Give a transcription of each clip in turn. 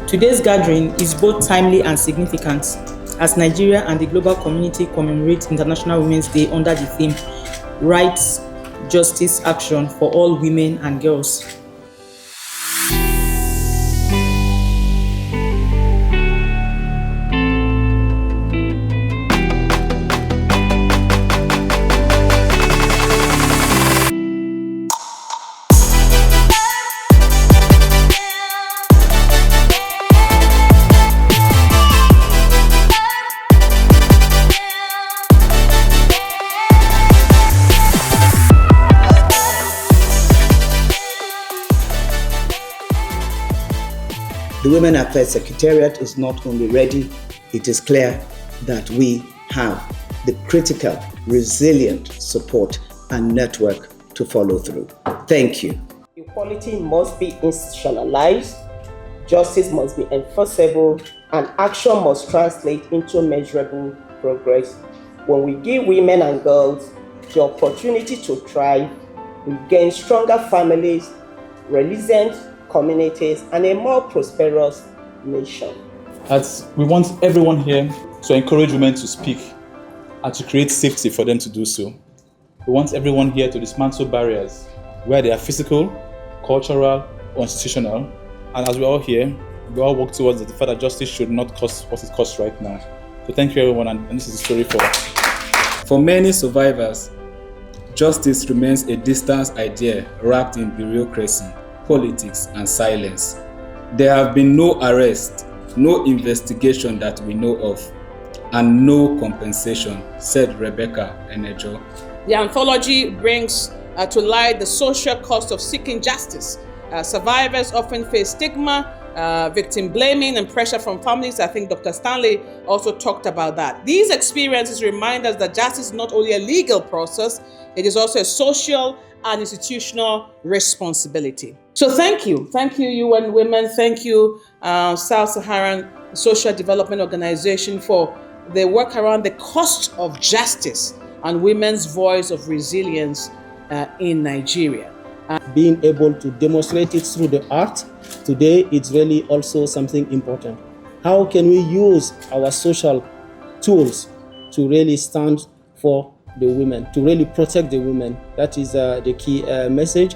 Today's gathering is both timely and significant as Nigeria and the global community commemorate International Women's Day under the theme Rights, Justice, Action for All Women and Girls. The Women Affairs Secretariat is not only ready, it is clear that we have the critical, resilient support and network to follow through. Thank you. Equality must be institutionalized, justice must be enforceable, and action must translate into measurable progress. When we give women and girls the opportunity to thrive, we gain stronger families, resilient communities, and a more prosperous nation. As we want everyone here to encourage women to speak and to create safety for them to do so. We want everyone here to dismantle barriers, where they are physical, cultural, or institutional. And as we're all here, we all work towards the fact that justice should not cost what it costs right now. So thank you everyone, and this is the story for. For many survivors, justice remains a distant idea wrapped in bureaucracy, politics, and silence. There have been no arrest, no investigation that we know of, and no compensation, said Rebecca Enejo. The anthology brings to light the social cost of seeking justice. Survivors often face stigma, victim blaming, and pressure from families. I think Dr. Stanley also talked about that. These experiences remind us that justice is not only a legal process, it is also a social and institutional responsibility. So thank you, UN Women, thank you, South Saharan Social Development Organization for the work around the cost of justice and women's voice of resilience in Nigeria. Being able to demonstrate it through the art today, it's really also something important. How can we use our social tools to really stand for the women, to really protect the women? That is the key message.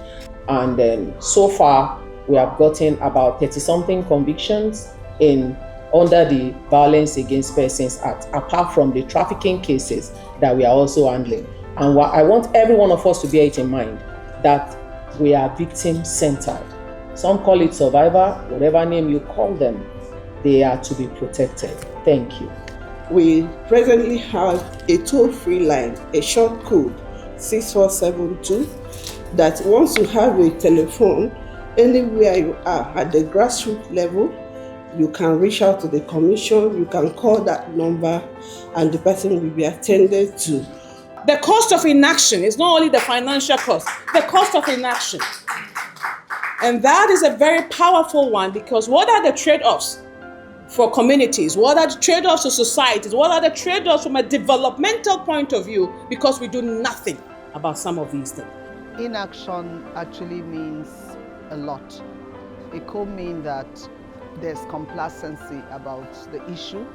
And so far, we have gotten about 30-something convictions under the Violence Against Persons Act, apart from the trafficking cases that we are also handling. And I want every one of us to bear it in mind that we are victim-centered. Some call it survivor, whatever name you call them, they are to be protected. Thank you. We presently have a toll-free line, a short code, 6472, that once you have a telephone, anywhere you are at the grassroots level, you can reach out to the commission, you can call that number, and the person will be attended to. The cost of inaction is not only the financial cost, the cost of inaction. And that is a very powerful one, because what are the trade-offs for communities? What are the trade-offs for societies? What are the trade-offs from a developmental point of view? Because we do nothing about some of these things. Inaction actually means a lot. It could mean that there's complacency about the issue.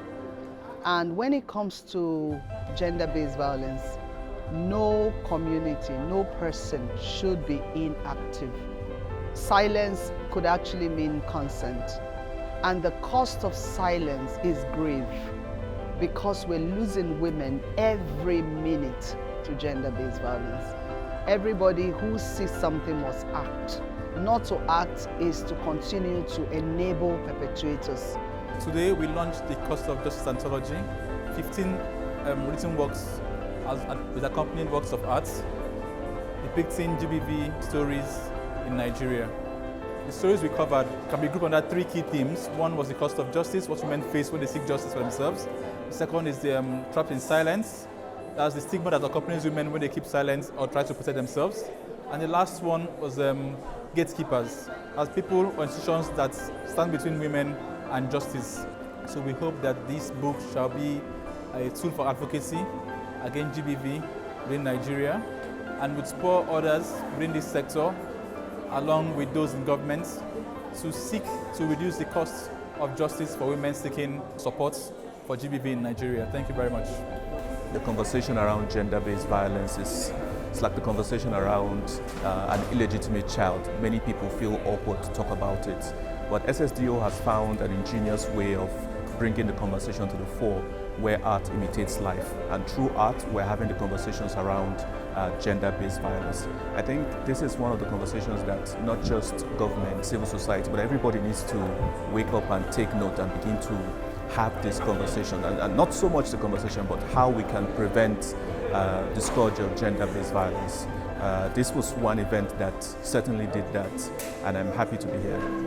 And when it comes to gender-based violence, no community, no person should be inactive. Silence could actually mean consent. And the cost of silence is grave because we're losing women every minute to gender-based violence. Everybody who sees something must act. Not to act is to continue to enable perpetrators. Today we launched the Cost of Justice Anthology, 15 written works with accompanying works of art, depicting GBV stories in Nigeria. The stories we covered can be grouped under three key themes. One was the cost of justice, what women face when they seek justice for themselves. The second is the trapped in silence. That's the stigma that accompanies women when they keep silent or try to protect themselves. And the last one was gatekeepers, as people or institutions that stand between women and justice. So we hope that this book shall be a tool for advocacy against GBV within Nigeria and would spur others within this sector, along with those in government, to seek to reduce the cost of Justice for women seeking support for GBV in Nigeria. Thank you very much. The conversation around gender-based violence it's like the conversation around an illegitimate child. Many people feel awkward to talk about it, but SSDO has found an ingenious way of bringing the conversation to the fore, where art imitates life. And through art, we're having the conversations around gender-based violence. I think this is one of the conversations that not just government, civil society, but everybody needs to wake up and take note and begin to have this conversation. And not so much the conversation, but how we can prevent the scourge of gender-based violence. This was one event that certainly did that, and I'm happy to be here.